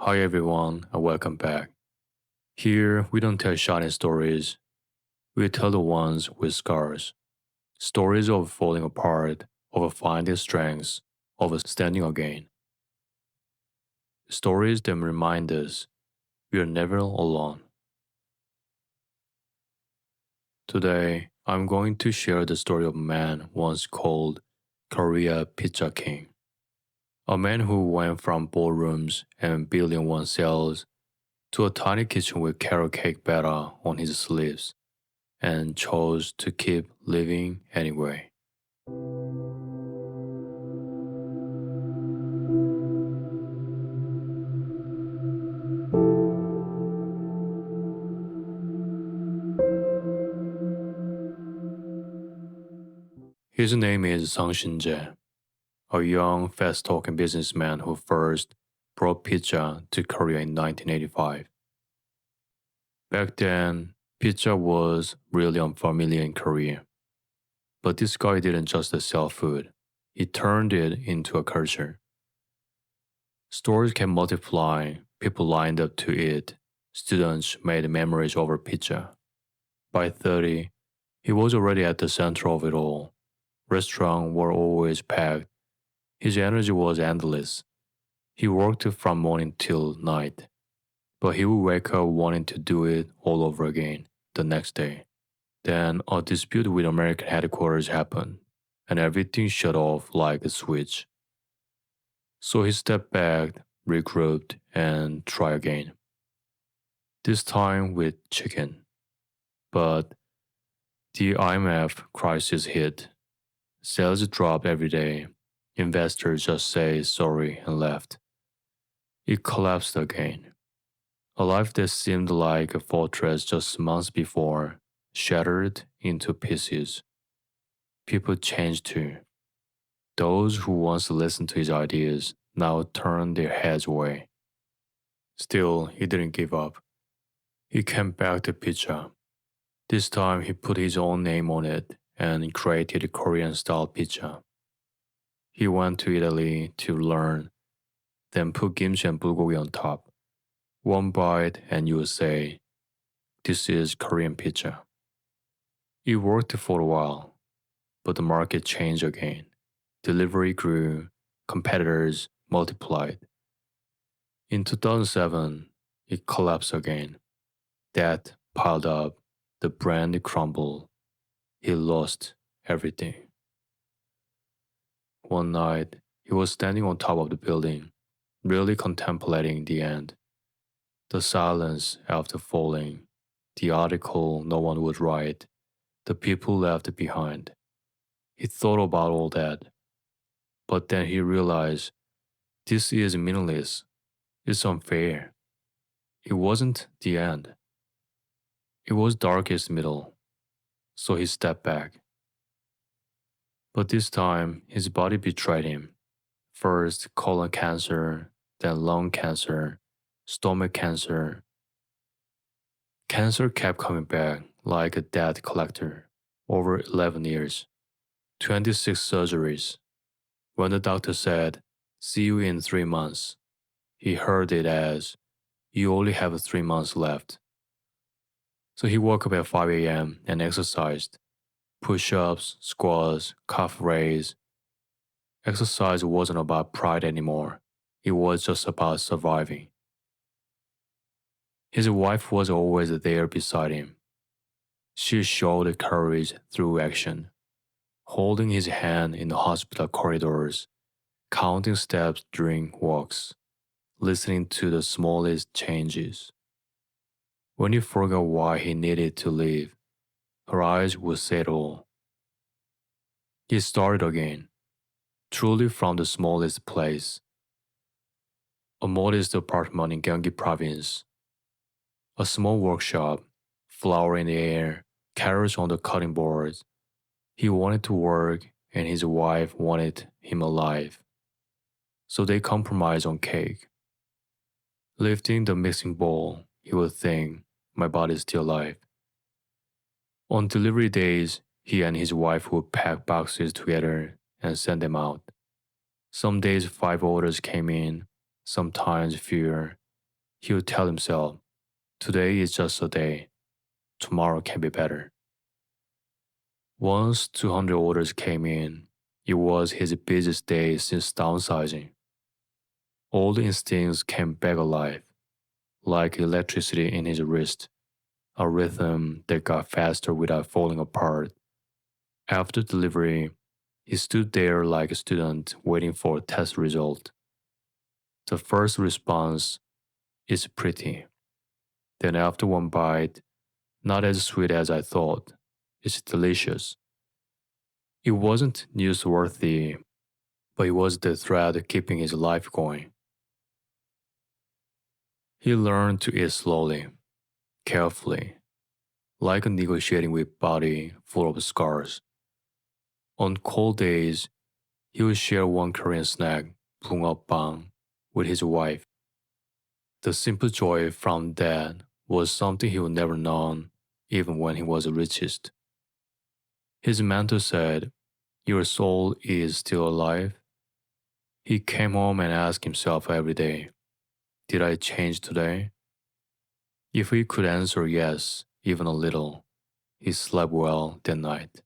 Hi everyone and welcome back. Here we don't tell shiny stories, we tell the ones with scars. Stories of falling apart, of finding strength, of standing again. Stories that remind us we are never alone. Today I'm going to share the story of a man once called Korea Pizza King. A man who went from ballrooms and billion-one sales to a tiny kitchen with carrot cake batter on his sleeves, and chose to keep living anyway. His name is Shin-je, a young, fast-talking businessman who first brought pizza to Korea in 1985. Back then, pizza was really unfamiliar in Korea. But this guy didn't just sell food, he turned it into a culture. Stores kept multiplying, people lined up to eat, students made memories over pizza. By 30, he was already at the center of it all. Restaurants were always packed. His energy was endless. He worked from morning till night. But he would wake up wanting to do it all over again the next day. Then a dispute with American headquarters happened, and everything shut off like a switch. So he stepped back, regrouped, and tried again. This time with chicken. But the IMF crisis hit. Sales dropped every day. Investors just say sorry and left. It collapsed again. A life that seemed like a fortress just months before shattered into pieces. People changed too. Those who once listened to his ideas now turned their heads away. Still, he didn't give up. He came back to pizza. This time he put his own name on it and created Korean-style pizza. He went to Italy to learn, then put kimchi and bulgogi on top. One bite and you would say, this is Korean pizza. It worked for a while, but the market changed again. Delivery grew, competitors multiplied. In 2007, it collapsed again. Debt piled up, the brand crumbled. He lost everything. One night, he was standing on top of the building, really contemplating the end. The silence after falling, the article no one would write, the people left behind. He thought about all that. But then he realized this is meaningless. It's unfair. It wasn't the end. It was darkest middle. So he stepped back. But this time, his body betrayed him. First colon cancer, then lung cancer, stomach cancer. Cancer kept coming back like a debt collector. Over 11 years. 26 surgeries. When the doctor said, see you in 3 months, he heard it as, you only have 3 months left. So he woke up at 5 a.m. and exercised. Push-ups, squats, calf raise. Exercise wasn't about pride anymore. It was just about surviving. His wife was always there beside him. She showed courage through action, holding his hand in the hospital corridors, counting steps during walks, listening to the smallest changes. When he forgot why he needed to leave, her eyes would say it all. He started again, truly from the smallest place. A modest apartment in Gyeonggi province. A small workshop, flower in the air, carrots on the cutting boards. He wanted to work and his wife wanted him alive. So they compromised on cake. Lifting the mixing bowl, he would think, my body's still alive. On delivery days, he and his wife would pack boxes together and send them out. Some days 5 orders came in, sometimes fewer. He would tell himself, today is just a day, tomorrow can be better. Once 200 orders came in, it was his busiest day since downsizing. All the instincts came back alive, like electricity in his wrist, a rhythm that got faster without falling apart. After delivery, he stood there like a student waiting for a test result. The first response is pretty. Then after one bite, not as sweet as I thought. It's delicious. It wasn't newsworthy, but it was the thread keeping his life going. He learned to eat slowly, carefully, like a negotiating with body full of scars. On cold days, he would share one Korean snack, bungeoppang, with his wife. The simple joy from that was something he would never known, even when he was the richest. His mentor said, "Your soul is still alive." He came home and asked himself every day, did I change today? If he could answer yes, even a little, he slept well that night.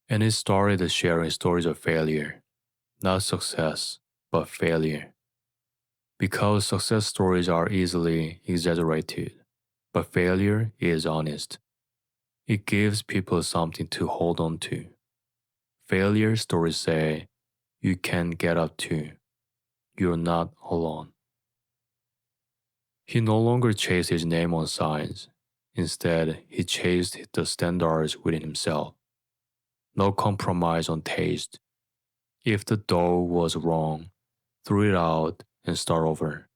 And he started sharing stories of failure, not success, but failure. Because success stories are easily exaggerated, but failure is honest. It gives people something to hold on to. Failure stories say, you can get up too. You're not alone. He no longer chased his name on signs. Instead, he chased the standards within himself. No compromise on taste. If the dough was wrong, throw it out and start over.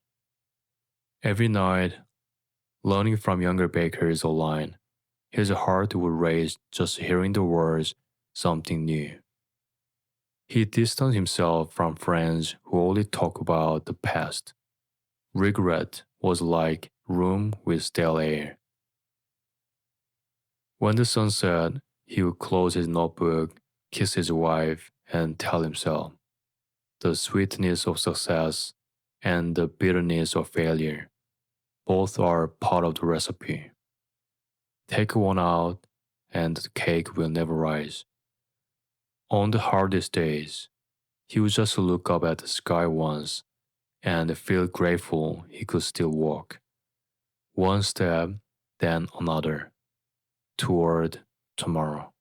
Every night, learning from younger bakers online, his heart would race just hearing the words, something new. He distanced himself from friends who only talk about the past. Regret was like room with stale air. When the sun set, he would close his notebook, kiss his wife, and tell himself, the sweetness of success and the bitterness of failure, both are part of the recipe. Take one out, and the cake will never rise. On the hardest days, he would just look up at the sky once and feel grateful he could still walk. One step, then another, toward tomorrow.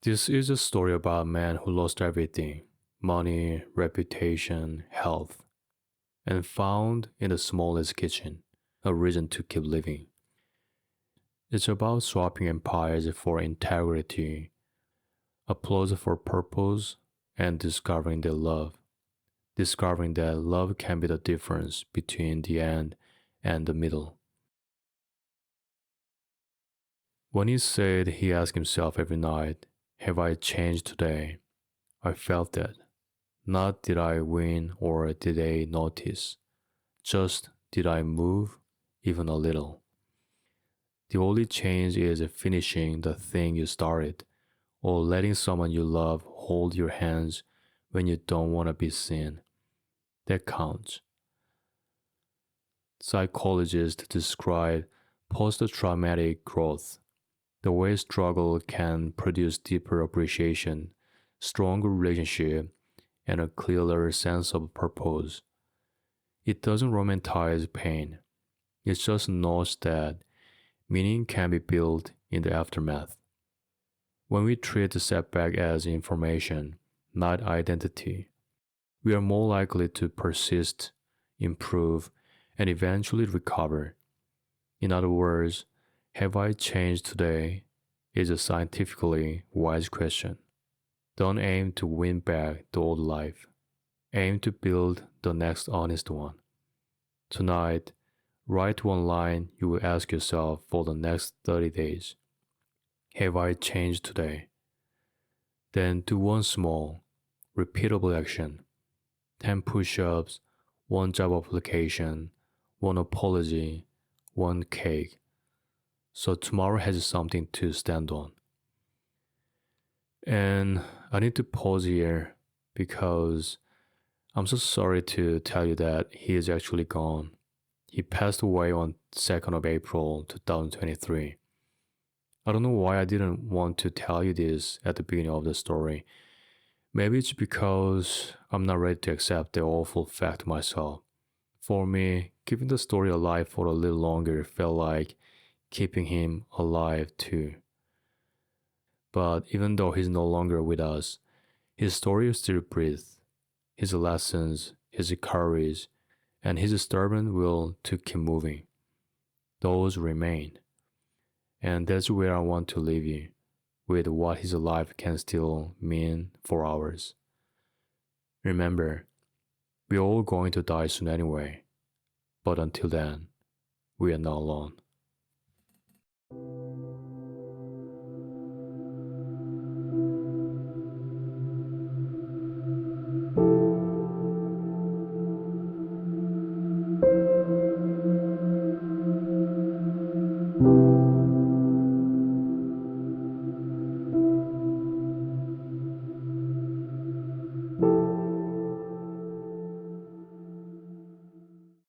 This is a story about a man who lost everything: money, reputation, health, and found in the smallest kitchen a reason to keep living. It's about swapping empires for integrity, applause for purpose, and discovering that love can be the difference between the end and the middle. When he said he asked himself every night, have I changed today? I felt that. Not did I win or did they notice, just did I move even a little. The only change is finishing the thing you started, or letting someone you love hold your hands when you don't want to be seen. That counts. Psychologists describe post-traumatic growth, the way struggle can produce deeper appreciation, stronger relationship, and a clearer sense of purpose. It doesn't romanticize pain. It just knows that meaning can be built in the aftermath. When we treat the setback as information, not identity, we are more likely to persist, improve, and eventually recover. In other words, have I changed today is a scientifically wise question. Don't aim to win back the old life. Aim to build the next honest one. Tonight, write one line you will ask yourself for the next 30 days. Have I changed today? Then do one small, repeatable action. 10 push-ups, one job application, one apology, one cake. So tomorrow has something to stand on. And I need to pause here because I'm so sorry to tell you that he is actually gone. He passed away on 2nd of April 2023. I don't know why I didn't want to tell you this at the beginning of the story. Maybe it's because I'm not ready to accept the awful fact myself. For me, keeping the story alive for a little longer felt like keeping him alive too. But even though he's no longer with us, his story still breathes. His lessons, his courage, and his stubborn will to keep moving. Those remain. And that's where I want to leave you, with what his life can still mean for ours. Remember, we're all going to die soon anyway, but until then, we are not alone.